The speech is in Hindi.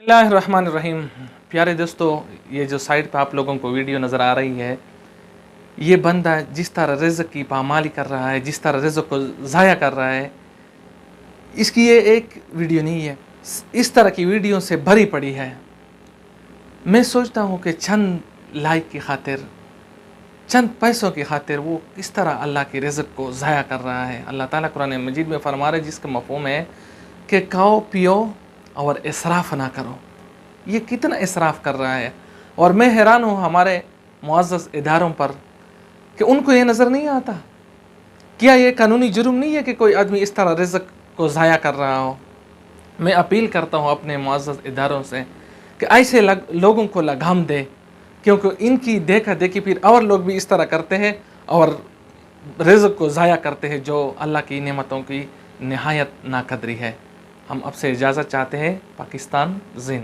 बिस्मिल्लाहिर्रहमानिर्रहीम। प्यारे दोस्तों, ये जो साइड पे आप लोगों को वीडियो नज़र आ रही है, ये बंदा जिस तरह रिज़्क़ की पामाली कर रहा है, जिस तरह रिज़्क़ को ज़ाया कर रहा है, इसकी ये एक वीडियो नहीं है, इस तरह की वीडियो से भरी पड़ी है। मैं सोचता हूँ कि चंद लाइक की खातिर, चंद पैसों की खातिर वो किस तरह अल्लाह की रिज़्क़ को ज़ाया कर रहा है। अल्लाह ताला कुरान मजीद में फरमा रहे, जिसका मफ़हूम है कि खाओ पियो और इसराफ़ ना करो। ये कितना इसराफ़ कर रहा है। और मैं हैरान हूँ हमारे मुअज़्ज़ज़ इदारों पर कि उनको ये नज़र नहीं आता। क्या ये कानूनी जुर्म नहीं है कि कोई आदमी इस तरह रिज़्क़ को ज़ाया कर रहा हो। मैं अपील करता हूँ अपने मुअज़्ज़ज़ इदारों से कि ऐसे लोगों को लगाम दे, क्योंकि इनकी देखा देखी फिर और लोग भी इस तरह करते हैं और रिज़्क़ को ज़ाया करते हैं, जो अल्लाह की नेमतों की निहायत नाक़दरी है। हम आपसे इजाज़त चाहते हैं। पाकिस्तान जिंदाबाद।